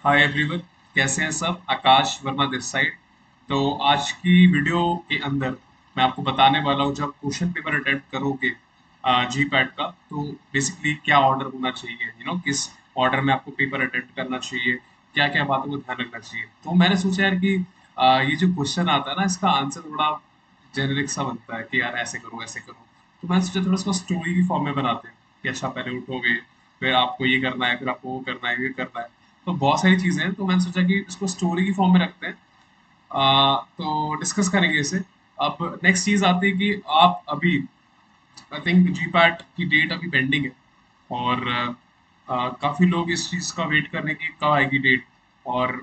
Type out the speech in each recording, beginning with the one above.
Hi everyone, कैसे हैं सब। आकाश वर्मा दिस साइड। तो आज की वीडियो के अंदर मैं आपको बताने वाला हूँ, जब क्वेश्चन पेपर अटेम्प्ट करोगे जी पैट का, तो बेसिकली क्या ऑर्डर होना चाहिए, किस ऑर्डर में आपको पेपर अटेम्प्ट करना चाहिए, क्या क्या बातों को ध्यान रखना चाहिए। तो मैंने सोचा यार कि ये जो क्वेश्चन आता है ना, इसका आंसर थोड़ा जेनरिक सा बनता है कि यार ऐसे करो ऐसे करो। तो मैंने सोचा थोड़ा सा स्टोरी की फॉर्म में बनाते हैं कि अच्छा पहले उठोगे, फिर आपको ये करना है, फिर आपको वो करना है, ये करना है। तो बहुत सारी चीजें हैं, तो मैंने सोचा कि इसको स्टोरी की फॉर्म में रखते हैं। तो डिस्कस करेंगे इसे। अब नेक्स्ट चीज आती है कि आप अभी, आई थिंक जी पैट की डेट अभी पेंडिंग है, और काफी लोग इस चीज का वेट कर रहे हैं कि कब आएगी डेट। और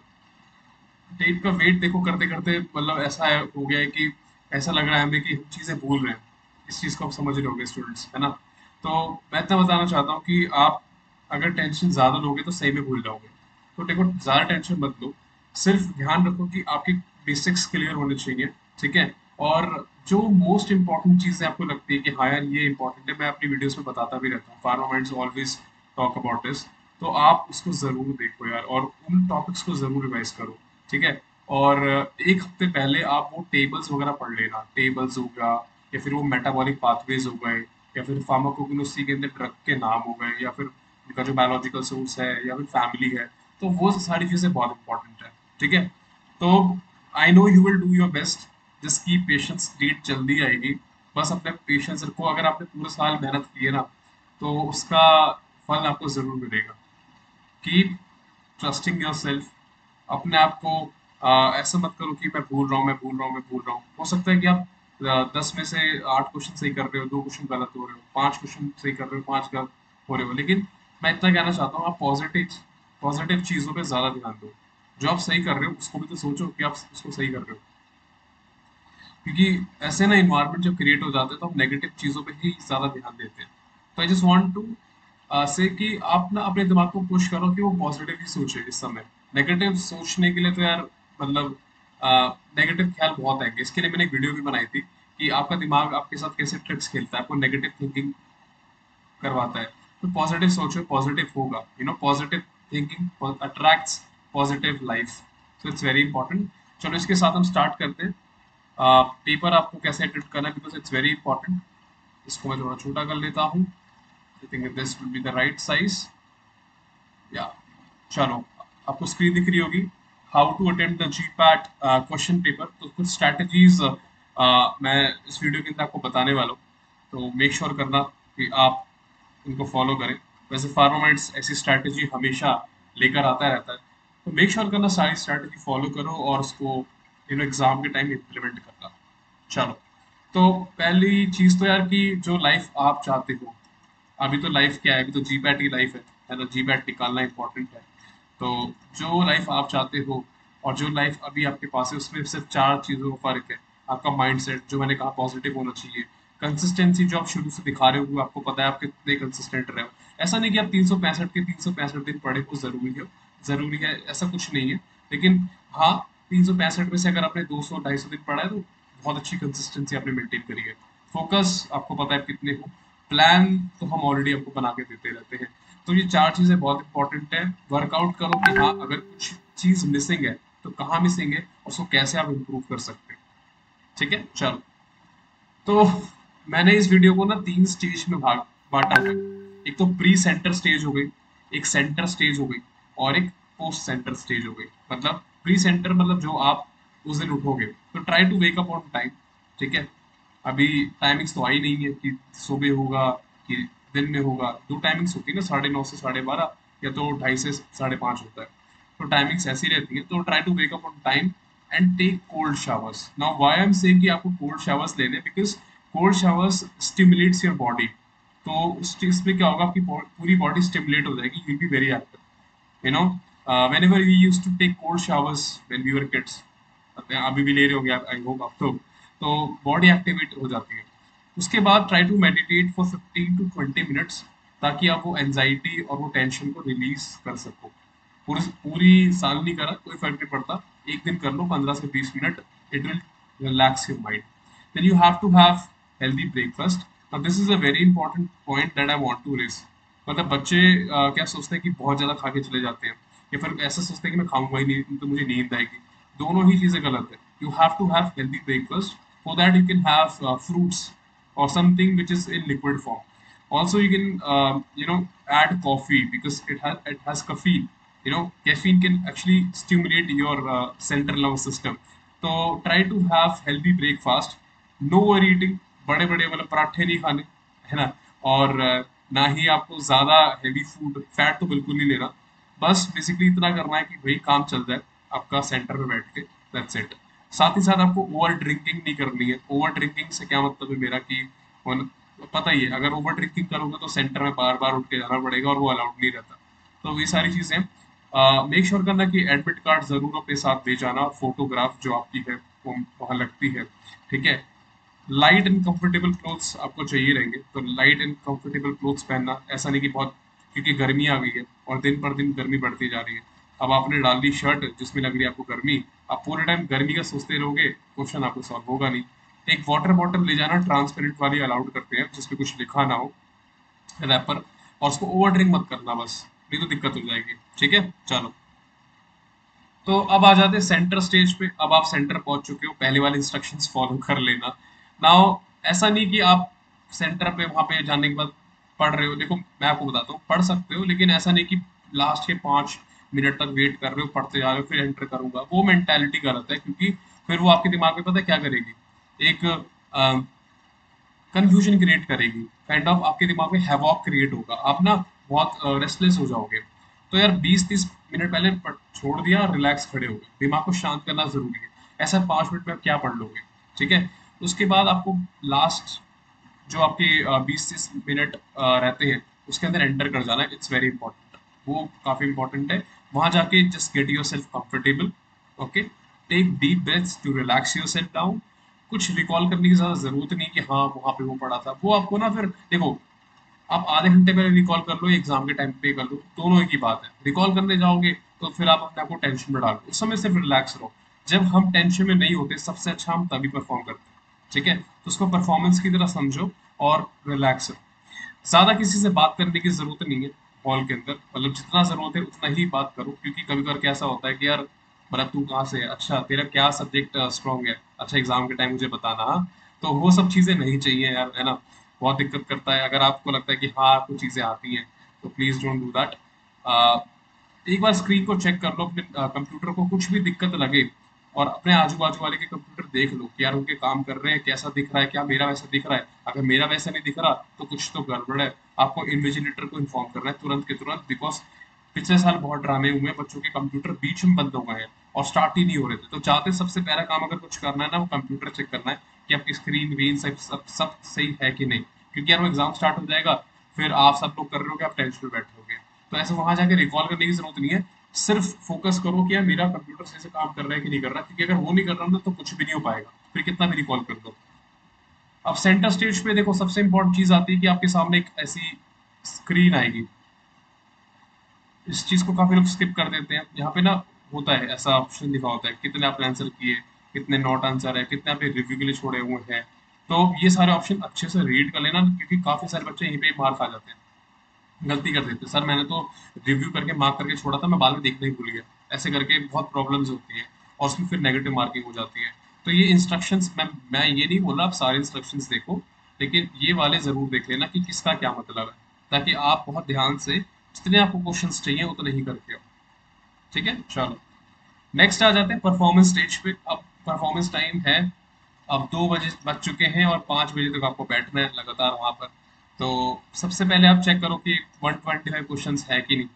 डेट का वेट देखो करते करते मतलब ऐसा हो गया है कि ऐसा लग रहा है हमें कि हम चीजें भूल रहे हैं। इस चीज को आप समझ रहे होंगे स्टूडेंट्स, है ना। तो मैं इतना बताना चाहता हूँ कि आप अगर टेंशन ज्यादा लोगे तो सही में भूल जाओगे। तो देखो, ज्यादा टेंशन मत लो। सिर्फ ध्यान रखो कि आपकी बेसिक्स क्लियर होने चाहिए, ठीक है। और जो मोस्ट इंपॉर्टेंट चीजें आपको लगती है कि हाँ यार ये इंपॉर्टेंट है, मैं अपनी वीडियोस में बताता भी रहता हूँ, pharma minds always talk about this. तो आप उसको जरूर देखो यार, और उन टॉपिक्स को जरूर रिवाइज करो, ठीक है। और एक हफ्ते पहले आप वो टेबल्स वगैरह पढ़ लेना, टेबल्स हो गया, या फिर वो मेटाबॉलिक पाथवेज हो गए, या फिर फार्माकोग्नोसी के अंदर ड्रग के नाम हो गए, या फिर उनका जो बायोलॉजिकल सोर्स है, या फिर फैमिली है। तो वो सारी चीजें बहुत इंपॉर्टेंट है, ठीक है। तो I know you will do your best. जिसकी पेशेंस डेट जल्दी आएगी, बस अपने पेशेंस रखो। अगर आपने पूरे साल मेहनत की है ना, तो उसका फल आपको जरूर मिलेगा। Keep trusting your self. अपने आप को ऐसा मत करो कि मैं भूल रहा हूँ, मैं भूल रहा हूँ, मैं भूल रहा हूँ। हो सकता है कि आप 10 में से 8 क्वेश्चन सही कर रहे हो, 2 क्वेश्चन गलत हो रहे हो, 5 क्वेश्चन सही कर रहे हो, 5 गलत हो रहे हो। लेकिन मैं इतना कहना चाहता हूँ, आप पॉजिटिव पॉजिटिव चीज़ों पे ज़्यादा ध्यान दो। जो आप सही कर रहे हो उसको भी तो सोचो कि आप उसको सही कर रहे हो। क्योंकि ऐसे ना इन्वायरमेंट जब क्रिएट हो जाते हैं, तो हम नेगेटिव चीज़ों पे ही ज़्यादा ध्यान देते हैं। तो आई जस्ट वांट टू से कि आप ना अपने दिमाग को पुश करो कि वो पॉजिटिव ही सोचे इस समय। नेगेटिव सोचने के लिए तो यार मतलब नेगेटिव ख्याल बहुत आएंगे। इसके लिए मैंने एक वीडियो भी बनाई थी कि आपका दिमाग आपके साथ कैसे ट्रिक्स खेलता है, आपको नेगेटिव थिंकिंग करवाता है। तो पॉजिटिव सोचो, पॉजिटिव होगा। Positive thinking attracts positive life. So it's very important. चलो इसके साथ हम स्टार्ट करते हैं। पेपर आपको कैसे अटेम्प्ट करना है, बिकॉज इट्स वेरी इंपॉर्टेंट। इसको मैं थोड़ा छोटा कर लेता हूँ। I think this will be the right size. या चलो, आपको स्क्रीन दिख रही होगी। How to attempt the G PAT question paper. तो कुछ स्ट्रैटेजीज मैं इस वीडियो के अंदर आपको बताने वाला हूँ। तो मेक श्योर करना कि आप उनको फॉलो करें। वैसे फार्मामेंट्स ऐसी स्ट्रैटेजी हमेशा लेकर आता रहता है। तो मेक श्योर करना सारी स्ट्रैटेजी फॉलो करो और उसको एग्जाम के टाइम इम्प्लीमेंट करना। चलो, तो पहली चीज तो यार कि जो लाइफ आप चाहते हो, अभी तो लाइफ क्या है, अभी तो जी पैट की लाइफ है ना। जी पैट निकालना इंपॉर्टेंट है। तो जो लाइफ आप चाहते हो और जो लाइफ अभी आपके पास है, उसमें सिर्फ 4 चीज़ों का फर्क है। आपका माइंडसेट, जो मैंने कहा पॉजिटिव होना चाहिए। कंसिस्टेंसी, जो आप शुरू से दिखा रहे हो, आपको पता है आप कितने कंसिस्टेंट रहे हो। ऐसा नहीं कि आप 365 के 365 दिन पढ़े हो, जरूरी है ऐसा कुछ नहीं है। लेकिन हाँ, 365 में से अगर आपने 200 250 दिन पढ़ा है, तो बहुत अच्छी कंसिस्टेंसी आपने मेंटेन करी है। फोकस आपको पता है कितने हो। प्लान तो हम ऑलरेडी आपको बना के देते रहते हैं। तो ये 4 चीजें बहुत इंपॉर्टेंट है। वर्कआउट करो कि हाँ, अगर कुछ चीज मिसिंग है तो कहाँ मिसिंग है, उसको कैसे आप इम्प्रूव कर सकते हैं। ठीक है, चलो। तो मैंने इस वीडियो को ना 3 स्टेज में भाग बांटा हुआ है। एक तो प्री सेंटर स्टेज हो गई, एक सेंटर स्टेज हो गई, और एक पोस्ट सेंटर स्टेज हो गई। मतलब प्री सेंटर मतलब जो आप उस दिन उठोगे, तो try to wake up on time, ठीक है। अभी टाइमिंग्स तो आई नहीं है कि सुबह होगा कि दिन में होगा। 2 टाइमिंग्स होती है ना, 9:30 से 12:30, या तो 2:30 से 5:30 होता है। तो टाइमिंग्स ऐसी रहती है। तो try to wake up on time and take cold showers. Now why I am saying कि आपको कोल्ड शावर्स लेने, because cold showers stimulates your body. तो उस चीज में क्या होगा, आपकी पूरी बॉडी स्टिमुलेट हो जाएगी, you will be very active. whenever we used to take cold showers when we were kids, अभी भी ले रहे होंगे आप, आई होप आप लोग। तो बॉडी एक्टिवेट हो जाती है। उसके बाद try to meditate for 15 to 20 minutes, ताकि आप वो एंजाइटी और वो टेंशन को रिलीज कर सको। पूरी पूरी साल नहीं करा कोई फर्क नहीं पड़ता, एक दिन कर लो 15 से 20 minute. It will relax your mind. Then you have to have healthy breakfast. Now this is a very important point that I want to raise. मतलब बच्चे क्या सोचते हैं कि बहुत ज्यादा खा के चले जाते हैं, या फिर ऐसा सोचते हैं कि मैं खाऊंगा ही नहीं तो मुझे नींद आएगी। दोनों ही चीजें गलत है। You have to have healthy breakfast, for that you can have fruits or something which is in liquid form. Also, you can add coffee because it has caffeine. Caffeine can actually stimulate your central nervous system. So try to have healthy breakfast. No overeating. बड़े बड़े मतलब पराठे नहीं खाने, है ना। और ना ही आपको ज्यादा हेवी फूड, फैट तो बिल्कुल नहीं लेना। बस बेसिकली इतना करना है कि भाई काम चल जाए आपका सेंटर में बैठ के, दैट्स इट। साथ ही साथ आपको ओवर ड्रिंकिंग नहीं करनी है। ओवर ड्रिंकिंग से क्या मतलब है मेरा कि पता ही है, अगर ओवर ड्रिंकिंग करोगे तो सेंटर में बार बार उठ के जाना पड़ेगा और वो अलाउड नहीं रहता। तो ये सारी चीजें मेक श्योर करना कि एडमिट कार्ड जरूर अपने साथ ले जाना, और फोटोग्राफ जो आपकी है वो वहाँ लगती है, ठीक है। लाइट एंड कंफर्टेबल क्लोथ्स आपको चाहिए रहेंगे, तो लाइट एंड कंफर्टेबल क्लोथ्स पहनना, ऐसा नहीं कि बहुत, क्योंकि गर्मी आ गई है और दिन पर दिन गर्मी बढ़ती जा रही है। अब आपने डाल ली शर्ट जिसमें लग रही है आपको गर्मी, आप पूरे टाइम गर्मी का सोचते रहोगे, क्वेश्चन आपको सॉल्व होगा नहीं। एक वाटर बॉटल ले जाना, ट्रांसपेरेंट वाली अलाउड करते हैं जिसपे कुछ लिखा ना हो, रैपर। और उसको ओवर ड्रिंक मत करना बस, नहीं तो दिक्कत हो जाएगी, ठीक है। चलो, तो अब आ जाते हैं सेंटर स्टेज पे। अब आप सेंटर पहुंच चुके हो, पहले वाले इंस्ट्रक्शंस फॉलो कर लेना। नाउ ऐसा नहीं कि आप सेंटर पे वहां पे जाने के बाद पढ़ रहे हो। देखो मैं आपको बताता हूँ, पढ़ सकते हो, लेकिन ऐसा नहीं कि लास्ट के 5 मिनट तक वेट कर रहे हो, पढ़ते जा रहे हो, फिर एंटर करूंगा, वो मेंटेलिटी गलत है। क्योंकि फिर वो आपके दिमाग में पता है क्या करेगी, एक कंफ्यूजन क्रिएट करेगी, काइंड ऑफ आपके दिमाग में हैवॉक क्रिएट होगा, आप ना बहुत रेस्टलेस हो जाओगे। तो यार 20-30 मिनट पहले छोड़ दिया, रिलैक्स खड़े हो गए, दिमाग को शांत करना जरूरी है। ऐसा 5 मिनट में आप क्या पढ़ लोगे, ठीक है। उसके बाद आपको लास्ट जो आपके 20-30 मिनट रहते हैं उसके अंदर एंटर कर जाना है, इट्स वेरी इंपॉर्टेंट, वो काफी इंपॉर्टेंट है। वहां जाके just get yourself comfortable, okay, take deep breaths to relax yourself down. कुछ रिकॉल करने की ज्यादा जरूरत नहीं कि हाँ वहां पे वो पढ़ा था, वो आपको ना फिर देखो, आप आधे घंटे पहले रिकॉल कर लो, एग्जाम के टाइम पे कर लो, दोनों एक ही बात है। रिकॉल करने जाओगे तो फिर आप अपने आप को टेंशन में डालो, उस समय सिर्फ रिलैक्स रहो। जब हम टेंशन में नहीं होते सबसे अच्छा हम तभी परफॉर्म करते हैं, ठीक है। तो उसको परफॉर्मेंस की तरह समझो और रिलैक्स रहो। ज्यादा किसी से बात करने की जरूरत नहीं है हॉल के अंदर, मतलब जितना जरूरत है उतना ही बात करो। क्योंकि कभी कभार कैसा होता है कि यार, मतलब तू कहाँ से है, अच्छा तेरा क्या सब्जेक्ट स्ट्रांग है, अच्छा एग्जाम के टाइम मुझे बताना, हाँ। तो वो सब चीजें नहीं चाहिए यार, है ना। बहुत दिक्कत करता है। अगर आपको लगता है कि हाँ आपको चीजें आती हैं तो प्लीज डोंट डू दैट। एक बार स्क्रीन को चेक कर लो अपने कंप्यूटर को, कुछ भी दिक्कत लगे और अपने आजू बाजू वाले के कंप्यूटर देख लो कि यार उनके काम कर रहे हैं, कैसा दिख रहा है, क्या मेरा वैसा दिख रहा है। अगर मेरा वैसा नहीं दिख रहा तो कुछ तो गड़बड़ है। आपको इन्विजिलेटर को इन्फॉर्म करना है तुरंत के तुरंत, बिकॉज पिछले साल बहुत ड्रामे हुए हैं, बच्चों के कंप्यूटर बीच में बंद हो गए हैं और स्टार्ट ही नहीं हो रहे थे। तो चाहते सबसे पहला काम अगर कुछ करना है ना, वो कंप्यूटर चेक करना है कि आपकी स्क्रीन वीन सब सही है कि नहीं। क्योंकि यार वो एग्जाम स्टार्ट हो जाएगा, फिर आप सब लोग कर रहे हो कि आप टेंशन में बैठे। तो ऐसे वहां जाके रिकॉल करने की जरूरत नहीं है। सिर्फ फोकस करो कि यार मेरा कंप्यूटर सही से काम कर रहा है कि नहीं कर रहा, क्योंकि अगर वो नहीं कर रहा ना तो कुछ भी नहीं हो पाएगा, फिर कितना भी रिकॉल कर दो। अब सेंटर स्टेज पे देखो, सबसे इंपॉर्टेंट चीज आती है कि आपके सामने एक ऐसी स्क्रीन आएगी। इस चीज को काफी लोग स्किप कर देते हैं। यहाँ पे ना होता है ऐसा ऑप्शन लिखा होता है कितने आपने आंसर किए, कितने नॉट आंसर है, कितने आपने रिव्यू के लिए छोड़े हुए हैं। तो ये सारे ऑप्शन अच्छे से रीड कर लेना, क्योंकि काफी सारे बच्चे यहीं पे मार खा जाते हैं, गलती कर देते हैं। सर मैंने तो रिव्यू करके मार्क करके छोड़ा था, मैं बाद में देखना ही भूल गया, ऐसे करके बहुत प्रॉब्लम्स होती है और उसमें फिर नेगेटिव मार्किंग हो जाती है। तो ये इंस्ट्रक्शंस, मैं ये नहीं बोल रहा आप सारे इंस्ट्रक्शंस देखो, लेकिन ये वाले जरूर देख लेना कि किसका क्या मतलब है, ताकि आप बहुत ध्यान से जितने आपको क्वेश्चंस चाहिए उतने ही करके आओ, ठीक है। चलो, नेक्स्ट आ जाते हैं परफॉर्मेंस स्टेज पे। अब परफॉर्मेंस टाइम है, अब 2 बजे बज चुके हैं और 5 बजे तक आपको बैठना है लगातार वहां पर। तो सबसे पहले आप चेक करो कि 125 क्वेश्चन है कि नहीं,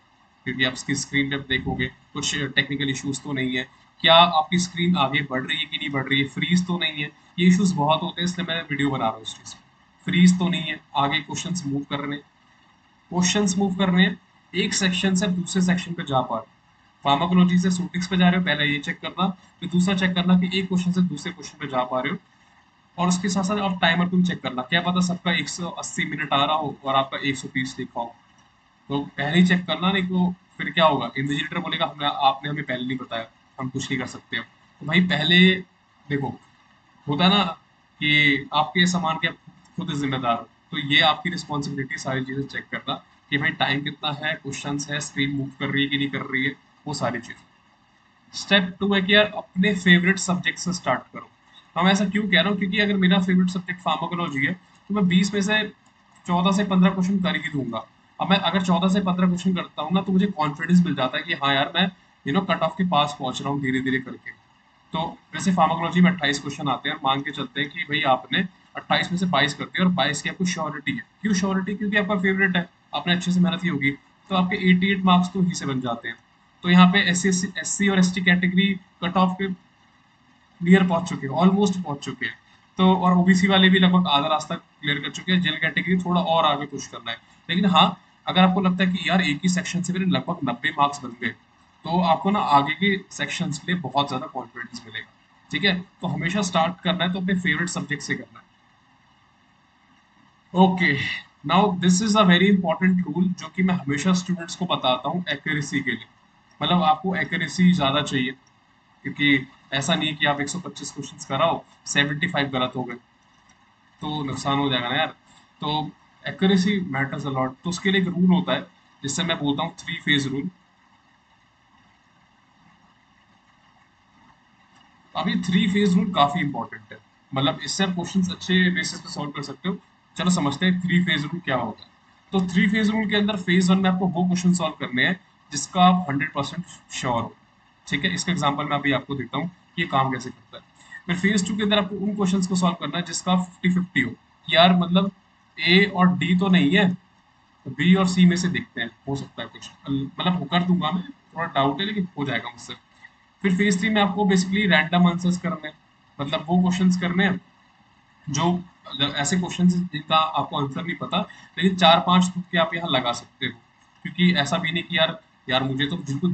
क्योंकि आप इसकी स्क्रीन पे देखोगे कुछ टेक्निकल इश्यूज तो नहीं है। क्या आपकी स्क्रीन आगे बढ़ रही है कि नहीं बढ़ रही है, फ्रीज तो नहीं है। ये इश्यूज बहुत होते हैं, इसलिए मैं वीडियो बना रहा हूँ इस चीज पे। फ्रीज तो नहीं है, आगे क्वेश्चंस मूव कर रहे हैं, क्वेश्चंस मूव कर रहे हैं, एक सेक्शन से दूसरे सेक्शन पे जा पा रहे हो। फार्माकोलॉजी से सूटिक्स पे जा रहे हो, पहले ये चेक करना। फिर दूसरा चेक करना कि एक क्वेश्चन से दूसरे क्वेश्चन पे जा पा रहे हो। और उसके साथ साथ आप टाइमर को भी चेक करना, क्या पता सबका 180 मिनट आ रहा हो और आपका 130 लिखा हो। तो पहले ही चेक करना, नहीं तो फिर क्या होगा, इन्विजिलेटर बोलेगा हमें, आपने हमें पहले नहीं बताया, हम कुछ नहीं कर सकते अब। तो भाई पहले देखो, होता ना कि आपके सामान के आप खुद जिम्मेदार हो, तो ये आपकी रिस्पॉन्सिबिलिटी सारी चीजें चेक करना कि भाई टाइम कितना है, क्वेश्चंस है, स्क्रीन मूव कर रही है कि नहीं कर रही है, वो सारी चीज़। स्टेप टू है कि यार अपने फेवरेट सब्जेक्ट से स्टार्ट करो। तो मैं ऐसा क्यों कह रहा हूँ, क्योंकि अगर मेरा फेवरेट सब्जेक्ट फार्माकोलॉजी है तो मैं 20 में से 14 से 15 क्वेश्चन कर ही दूंगा। अब मैं अगर 14 से 15 क्वेश्चन करता हूँ ना तो मुझे कॉन्फिडेंस मिल जाता है कि हाँ यार मैं कट ऑफ के पास पहुंच रहा हूँ धीरे धीरे करके। तो वैसे फार्माकोलॉजी में 28 क्वेश्चन आते हैं और मान के चलते हैं कि भाई आपने 28 में से 22 कर दिया और 22 की आपको श्योरिटी है। क्यों श्योरिटी? क्योंकि आपका फेवरेट है, आपने अच्छे से मेहनत की होगी, तो आपके 88 मार्क्स तो वहीं से बन जाते हैं। तो यहाँ पे एस सी और एसटी कैटेगरी कट ऑफ के नियर पहुंच चुके हैं, ऑलमोस्ट पहुंच चुके हैं। तो और ओबीसी वाले भी लगभग आधा रास्ता क्लियर कर चुके हैं, जनरल कैटेगरी थोड़ा और आगे पुश करना है। लेकिन हाँ, अगर आपको लगता है कि यार एक ही सेक्शन से मेरे लगभग 90 मार्क्स बन गए, तो आपको ना आगे के सेक्शंस के लिए बहुत ज्यादा कॉन्फिडेंस मिलेगा। ठीक है, तो हमेशा स्टार्ट करना है तो अपने फेवरेट सब्जेक्ट से करना है। Okay, now this is a very important rule जो कि मैं हमेशा स्टूडेंट्स को बताता हूँ एक्यूरेसी के लिए। मतलब आपको एक्यूरेसी ज्यादा चाहिए, क्योंकि ऐसा नहीं है कि आप 125 क्वेश्चंस कराओ 75 गलत हो गए तो नुकसान हो जाएगा ना यार। तो एक्यूरेसी मैटर्स अ लॉट। तो उसके लिए एक रूल होता है जिससे मैं बोलता हूँ 3 फेज रूल। अभी 3 फेज रूल काफी इंपॉर्टेंट है, मतलब इससे आप क्वेश्चन अच्छे बेसिस पे सॉल्व कर सकते हो। चलो समझते हैं 3 फेज रूल क्या होता है। तो 3 फेज रूल के अंदर फेज वन में आपको वो क्वेश्चन सॉल्व करने हैं जिसका आप 100% श्योर हो। ठीक है, इसका एग्जांपल मैं अभी आपको देता हूँ कि ये काम कैसे करता है। फिर फेज टू के अंदर आपको उन क्वेश्चंस को सॉल्व करना है जिसका 50-50 हो, कि यार मतलब ए और डी तो नहीं है, तो बी और सी में से देखते हैं, हो सकता है कुछ, मतलब वो कर दूंगा मैं, थोड़ा डाउट है लेकिन हो जाएगा मुझसे। फिर फेज थ्री में आपको बेसिकली रैंडम आंसर्स करने हैं, मतलब वो क्वेश्चंस करने हैं जो ऐसे क्वेश्चंस जिनका आपको आंसर नहीं पता, लेकिन 4-5 तुक्के आप यहाँ लगा सकते हो। क्योंकि ऐसा भी नहीं कि यार यार मुझे तो बिल्कुल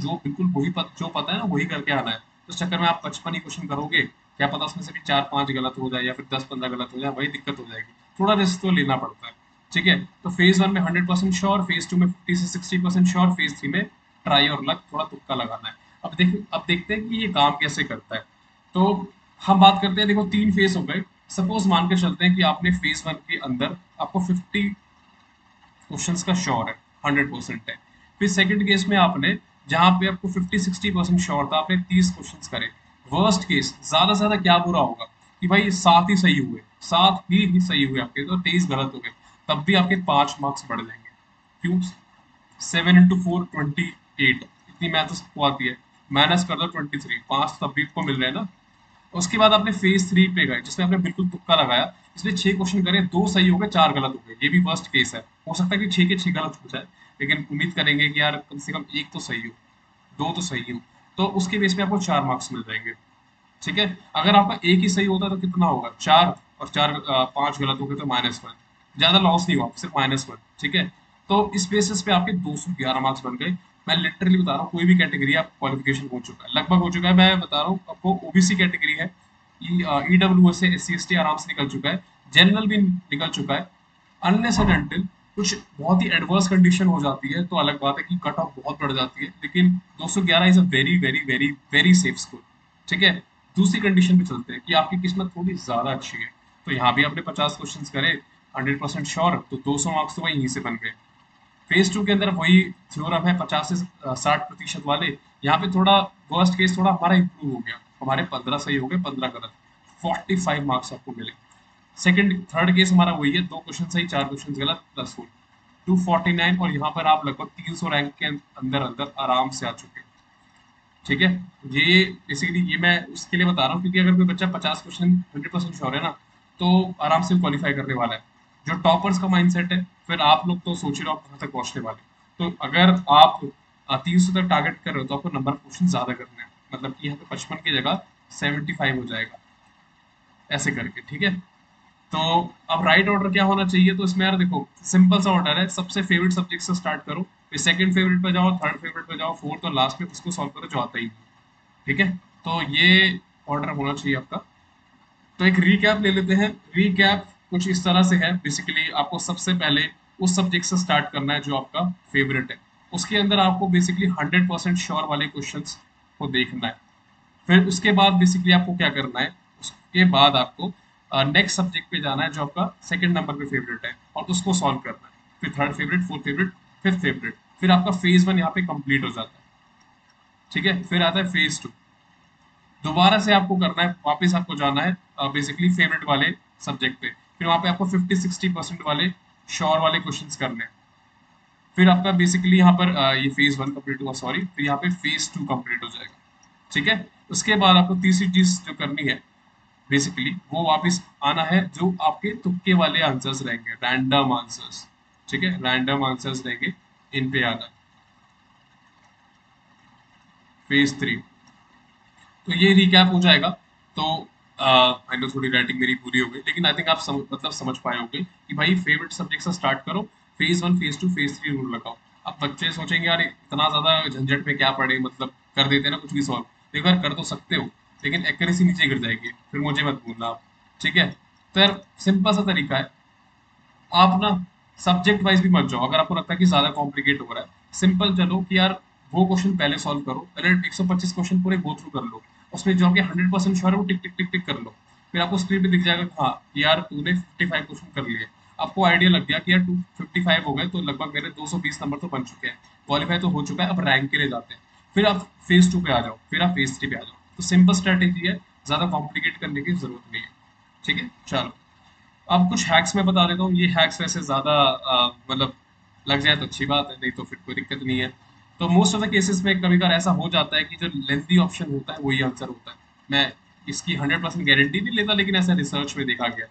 वही जो पता है ना वही करके आना है, तो इस चक्कर में आप 55 ही क्वेश्चन करोगे, क्या पता उसमें से भी 4-5 गलत हो जाए या फिर 10-15 गलत हो जाए, वही दिक्कत हो जाएगी। थोड़ा रिस्क तो लेना पड़ता है। ठीक है, तो फेज वन में 100% श्योर, फेज टू में 50 से 60% श्योर, फेज थ्री में ट्राई और लक, थोड़ा तुक्का लगाना है। अब देखते हैं कि ये काम कैसे करता है। तो हम बात करते हैं, देखो 3 फेज हो गए। सपोज मान के चलते हैं कि आपने फेज वन के अंदर आपको 50 क्वेश्चंस का श्योर है, 100% है। फिर सेकंड केस में आपने, जहां पे आपको 50-60% श्योर था, आपने 30 क्वेश्चंस करे। वर्स्ट केस ज्यादा से ज्यादा क्या बुरा होगा कि भाई 7 ही सही हुए आपके, तो 23 गलत हो गए, तब भी आपके 5 मार्क्स बढ़ जाएंगे। क्यों? 7 into 4 28, इतनी मैथ तो सबको आती है। माइनस कर दो 23, 5 तब भी आपको मिल रहे हैं ना। उसके बाद आपने फेज थ्री पे गए जिसमें आपने बिल्कुल तुक्का लगाया, इसमें 6 क्वेश्चन करे, 2 सही हो गए, 4 गलत हो गए, ये भी वर्स्ट केस है। हो सकता है कि 6 के 6 गलत हो जाए, लेकिन उम्मीद करेंगे कि यार कम से कम एक तो सही हो, दो तो सही हो। तो उसके बेस पे आपको 4 मार्क्स मिल जाएंगे। ठीक है, अगर आपका एक ही सही होता है तो कितना होगा? 4, और 5 गलत हो गए तो -1। ज्यादा लॉस नहीं हुआ, सिर्फ -1। ठीक है, तो इस बेसिस पे आपके 211 मार्क्स बन गए। मैं लिटरली बता रहा हूँ, कोई भी कैटेगरी आप क्वालिफिकेशन हो चुका है, लगभग हो चुका है। मैं बता रहा हूँ आपको, ओबीसी कैटेगरी है, ईडब्ल्यू से SC ST आराम से निकल चुका है, जनरल भी निकल चुका है। अनलेस एंड अनटिल कुछ बहुत ही एडवर्स कंडीशन हो जाती है तो अलग बात है कि कट ऑफ बहुत बढ़ जाती है, लेकिन 211 is a very very very very safe score. ठीक है, दूसरी कंडीशन पे चलते हैं कि आपकी किस्मत थोड़ी ज्यादा अच्छी है, तो यहाँ भी आपने 50 क्वेश्चन करे, 100% श्योर, तो 200 मार्क्स तो वही यहीं से बन गए। फेज टू के अंदर वही थ्योरम है 50 से 60% वाले। यहाँ पे थोड़ा वर्स्ट केस थोड़ा हमारा इंप्रूव हो गया, हमारे 15 सही हो गए, 15 गलत, 45 मार्क्स आपको मिले। सेकंड थर्ड केस हमारा वही है, 2 क्वेश्चन सही, 4 क्वेश्चन गलत, +4, 249, और यहाँ पर आप लगभग 300 रैंक के अंदर अंदर आराम से आ चुके हैं। ठीक है, ये बेसिकली ये मैं उसके लिए बता रहा हूँ क्योंकि अगर कोई बच्चा 50 क्वेश्चन 100% श्योर है ना, तो आराम से क्वालिफाई करने वाला है। जो टॉपर्स का माइंडसेट है, फिर आप लोग तो सोच ही रहे हो आप कहाँ तक पहुंचने वाले हो। तो अगर आप 300 तक टारगेट कर रहे हो तो आपको नंबर ऑफ क्वेश्चन ज्यादा करने हैं, मतलब कि यहाँ पे 55 की जगह 75 हो जाएगा, ऐसे करके। ठीक है, तो अब राइट ऑर्डर क्या होना चाहिए? तो इसमें यार देखो सिंपल सा ऑर्डर है, सबसे फेवरेट सब्जेक्ट से स्टार्ट करो, फिर सेकंड फेवरेट पे जाओ, थर्ड फेवरेट पे जाओ, फोर्थ और लास्ट में उसको सॉल्व करो जो आता ही नहीं। ठीक है, तो ये ऑर्डर होना चाहिए आपका। तो एक रीकैप ले लेते हैं। रीकैप कुछ इस तरह से है, बेसिकली आपको सबसे पहले उस सब्जेक्ट से स्टार्ट करना है जो आपका फेवरेट है। उसके अंदर आपको बेसिकली 100% श्योर वाले क्वेश्चंस को देखना है। फिर उसके बाद बेसिकली आपको क्या करना है, उसके बाद आपको नेक्स्ट सब्जेक्ट पे जाना है जो आपका सेकंड नंबर पे फेवरेट है, और उसको सॉल्व करना है। फिर third favourite, fourth favourite, fifth favourite, फिर आपका फेज वन यहाँ पे कंप्लीट हो जाता है। ठीक है, फिर आता है फेज 2। दोबारा से आपको करना है, वापस आपको जाना है बेसिकली फेवरेट वाले सब्जेक्ट पे, फिर वहां पे आपको 50-60% वाले श्योर वाले क्वेश्चंस करने हैं। फिर आपका बेसिकली यहाँ पर ये फेज 1 कंप्लीट हुआ, सॉरी, फिर यहाँ पे फेज 2 कंप्लीट हो जाएगा। ठीक है, उसके बाद आपको तीसरी चीज जो करनी है बेसिकली वो वापस आना है, जो आपके तुक्के वाले आंसर्स रहेंगे, रैंडम आंसर्स। ठीक है, रैंडम आंसर्स रहेंगे, इन पे आना है। फेज 3, तो ये रिकैप हो जाएगा। तो आई नो थोड़ी राइटिंग मेरी पूरी हो गई, लेकिन आई थिंक आप समझ पाए होंगे कि भाई फेवरेट सब्जेक्ट से स्टार्ट करो, फेज 1 फेज 2 फेज 3 रूल लगाओ। अब बच्चे सोचेंगे यार इतना ज्यादा झंझट में क्या पड़े, मतलब कर देते हैं ना कुछ भी सॉल्व। एक बार कर तो सकते हो, लेकिन एक्यूरेसी नीचे गिर जाएगी, फिर मुझे मत बोलना आप। ठीक है, तो यार सिंपल सा तरीका है, आप ना सब्जेक्ट वाइज भी मत जाओ। अगर आपको लगता है कि ज्यादा कॉम्प्लिकेट हो रहा है, सिंपल चलो कि यार वो क्वेश्चन पहले सॉल्व करो, पहले 125 क्वेश्चन पूरे गो थ्रू कर लो, उसमें जो आपके 100% श्योर है वो टिक टिक टिक टिक कर लो। फिर आपको स्क्रीन पे दिख जाएगा कि हाँ यार तूने 55 क्वेश्चन कर लिए। आपको आइडिया लग गया कि यार 255 हो गए, तो लगभग मेरे 220 नंबर तो बन चुके हैं, क्वालिफाई तो हो चुका है, अब रैंक के लिए जाते हैं। फिर आप फेज 2 पे आ जाओ, फिर आप फेज 3 पे आ जाओ। तो सिंपल स्ट्रेटेजी है, ज्यादा कॉम्प्लिकेट करने की जरूरत नहीं है। ठीक है, चलो अब कुछ हैक्स मैं बता देता हूँ। ये हैक्स वैसे ज़्यादा मतलब लग जाए तो अच्छी बात है, नहीं तो फिर कोई दिक्कत नहीं है। तो मोस्ट ऑफ द केसेस में कभी कभार ऐसा हो जाता है कि जो लेंथी ऑप्शन होता है वही आंसर होता है। मैं इसकी 100% गारंटी नहीं लेता, लेकिन ऐसा रिसर्च में देखा गया।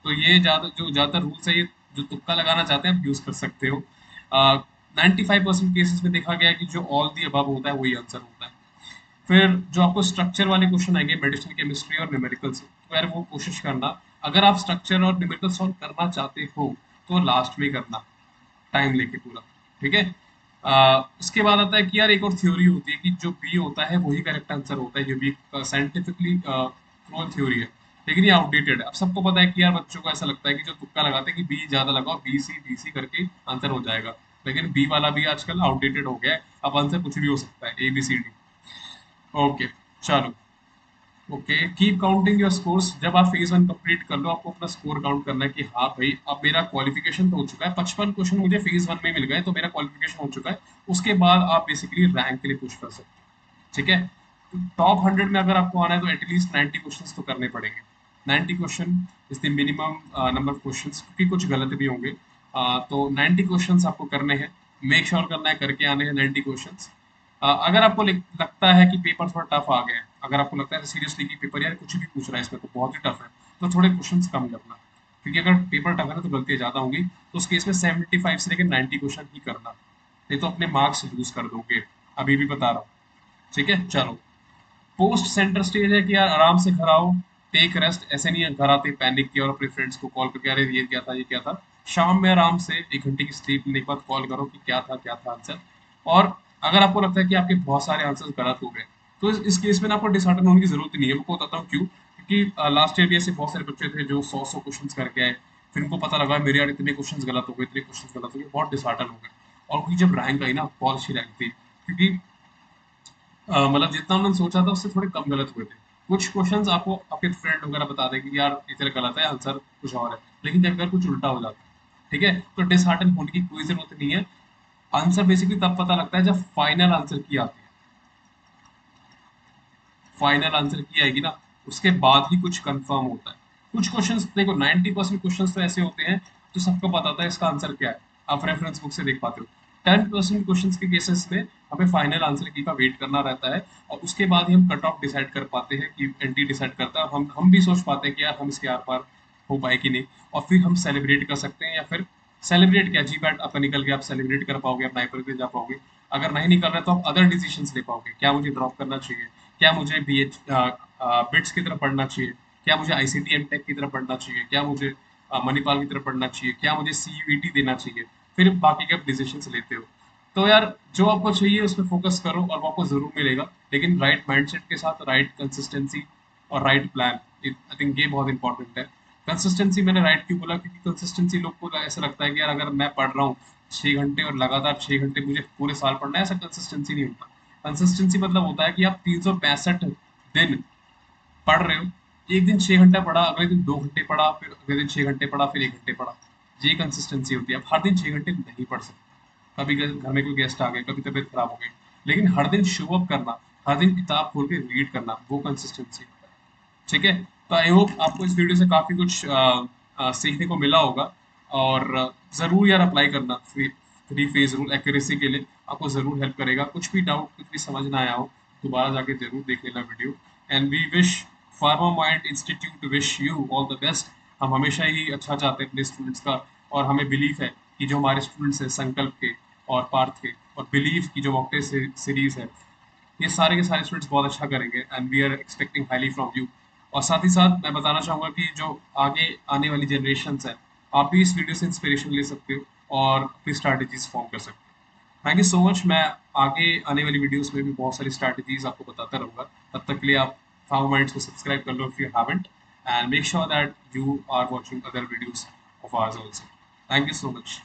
तो ये ज़्यादातर रूल्स है, ये जो तुक्का लगाना चाहते हैं आप यूज़ कर सकते हो। 95% केसेस में देखा गया है कि जो ऑल दी अबव होता है वही आंसर होता है। फिर जो आपको स्ट्रक्चर वाले क्वेश्चन आएंगे मेडिसिन, केमिस्ट्री और न्यूमेरिकल से, तो यार वो कोशिश करना, अगर आप स्ट्रक्चर और न्यूमेरिकल सॉल्व करना चाहते हो तो लास्ट में करना, टाइम लेके पूरा। ठीक है, उसके बाद आता है कि यार एक और थ्योरी होती है कि जो बी होता है वही करेक्ट आंसर होता है। ये भी साइंटिफिकली प्रूवन थ्योरी है, लेकिन ये आउटडेटेड है। अब सबको पता है कि यार बच्चों को ऐसा लगता है कि जो तुक्का लगाते हैं कि बी ज्यादा लगाओ, बी सी करके आंसर हो जाएगा, लेकिन बी वाला भी आजकल आउटडेटेड हो गया है। अब आंसर कुछ भी हो सकता है, A B C D. Okay, चलो। Okay, keep counting your scores. जब आप फेज 1 कंप्लीट कर लो, आपको अपना स्कोर काउंट करना है कि हाँ भाई अब मेरा क्वालिफिकेशन तो हो चुका है, 55 क्वेश्चन मुझे फेज 1 में मिल गए तो मेरा क्वालिफिकेशन हो चुका है। उसके बाद आप बेसिकली रैंक के लिए पुश कर सकते हो। ठीक है, टॉप 100 में अगर आपको आना है तो एटलीस्ट 90 क्वेश्चन तो करने पड़ेंगे। 90 question is the minimum number of question, क्योंकि कुछ गलत भी होंगे। तो 90 क्वेश्चन आपको करने हैं, मेक श्योर करना है करके आने हैं 90 क्वेश्चन। अगर आपको लगता है कि पेपर थोड़ा टफ आ गया है, अगर आपको लगता है सीरियसली कि पेपर यार कुछ भी पूछ रहा है इसमें तो बहुत ही टफ है, तो थोड़े क्वेश्चंस कम करना। क्योंकि अगर पेपर टफ है ना तो गलतियां ज्यादा होंगी, तो उस केस में 75 से लेकर 90 क्वेश्चन ही करना, नहीं तो अपने मार्क्स लूज कर दोगे। अभी भी बता रहा हूँ। ठीक है, चलो। पोस्ट सेंटर स्टेज है कि यार आराम से घर आओ, टेक रेस्ट। ऐसे नहीं है घर आते पैनिक किया और अपने फ्रेंड्स को कॉल करके अरे ये क्या था ये क्या था। शाम में आराम से 1 घंटे की स्लीप लेने के बाद कॉल करो कि क्या था आंसर। और अगर आपको लगता है कि आपके बहुत सारे आंसर्स गलत हो गए, तो इस केस में ना आपको डिसहार्टन होने की जरूरत नहीं है। मैं आपको बताता हूँ क्यों। क्योंकि लास्ट ईयर भी ऐसे बहुत सारे बच्चे थे जो 100 क्वेश्चन करके आए, फिर उनको पता लगा मेरे यार इतने क्वेश्चन गलत हो गए, इतने क्वेश्चन गलत हो गए, बहुत डिसहार्टन हो गए। और उनकी जब रैंक आई ना, बहुत अच्छी रैंक थी, क्योंकि मतलब जितना उन्होंने सोचा था उससे थोड़े कम गलत हुए थे। कुछ क्वेश्चंस आपको आपके फ्रेंड वगैरह बता दें कि यार ये तेरा गलत है, आंसर कुछ और है, लेकिन अगर कुछ उल्टा हो जाता है, ठीक है, तो डिसहार्टन होने की कोई जरूरत नहीं है। आंसर बेसिकली तब पता लगता है जब फाइनल आंसर की आती है। फाइनल आंसर की आएगी ना, उसके बाद ही कुछ कंफर्म होता है। कुछ क्वेश्चंस देखो, 90% क्वेश्चंस तो ऐसे होते हैं जो सबको पता होता है इसका आंसर क्या है, आप रेफरेंस बुक से देख पाते हो। 10% क्वेश्चंस के केसेस में हमें फाइनल आंसर की का वेट करना रहता है, और उसके बाद ही हम कट ऑफ डिसाइड कर पाते हैं कि एंटी डिसाइड करता है। हम भी सोच पाते हैं कि यार हम इसके आर पार हो पाए कि नहीं, और फिर हम सेलिब्रेट कर सकते हैं। या फिर सेलिब्रेट क्या, जी बैट आपका निकल गया, आप सेलिब्रेट कर पाओगे, आप नाइपर पे जा पाओगे। अगर नहीं निकल रहा तो आप अदर डिसीजंस ले पाओगे, क्या मुझे ड्रॉप करना चाहिए, क्या मुझे बीएच बिट्स की तरफ पढ़ना चाहिए, क्या मुझे आईसीटी एमटेक की तरफ पढ़ना चाहिए, क्या मुझे मणिपाल की तरफ पढ़ना चाहिए, क्या मुझे सीयूईटी देना चाहिए। फिर बाकी के आप डिसीजंस लेते हो। तो यार जो आपको चाहिए उस पर फोकस करो और वो आपको जरूर मिलेगा, लेकिन राइट माइंडसेट के साथ, राइट कंसिस्टेंसी और राइट प्लान, आई थिंक ये बहुत इंपॉर्टेंट है। कंसिस्टेंसी मैंने राइट क्यों बोला, क्योंकि कंसिस्टेंसी लोग को ऐसा लगता है कि यार अगर मैं पढ़ रहा हूँ 6 घंटे और लगातार 6 घंटे मुझे पूरे साल पढ़ना है, ऐसा कंसिस्टेंसी नहीं होता। कंसिस्टेंसी मतलब होता है कि आप 365 दिन पढ़ रहे हो, एक दिन 6 घंटा पढ़ा, अगले दिन 2 घंटे पढ़ा, फिर अगले दिन 6 घंटे पढ़ा, फिर 1 घंटे पढ़ा। ये कंसिस्टेंसी होती है। आप हर दिन 6 घंटे नहीं पढ़ सकते, कभी घर में कोई गेस्ट आ गए, कभी तबीयत खराब हो गई, लेकिन हर दिन शो अप करना, हर दिन किताब खोल के रीड करना, वो कंसिस्टेंसी होता है। ठीक है, तो आई होप आपको इस वीडियो से काफ़ी कुछ सीखने को मिला होगा। और ज़रूर यार अप्लाई करना थ्री फेज रूल एक्यूरेसी के लिए, आपको ज़रूर हेल्प करेगा। कुछ भी डाउट, कुछ भी समझ ना आया हो, दोबारा जाके ज़रूर देख लेना video. And we wish Pharma Mind Institute wish you all the best. हम हमेशा ही अच्छा चाहते हैं अपने स्टूडेंट्स का, और हमें बिलीव है कि जो हमारे स्टूडेंट्स हैं संकल्प के और पार्थ के और बिलीव की जो मॉक टेस्ट सीरीज है, ये सारे के सारे स्टूडेंट्स बहुत अच्छा करेंगे and we are expecting highly from you. और साथ ही साथ मैं बताना चाहूँगा कि जो आगे आने वाली जनरेशन है, आप भी इस वीडियो से इंस्पिरेशन ले सकते हो और अपनी स्ट्रैटेजीज फॉर्म कर सकते हो। Thank you so much. मैं आगे आने वाली वीडियोस में भी बहुत सारी स्ट्रैटेजीज आपको बताता रहूँगा। तब तक के लिए आप फार्मा माइंड्स को सब्सक्राइब कर लो if you haven't, and make sure that you are watching other videos of ours also. Thank you so much.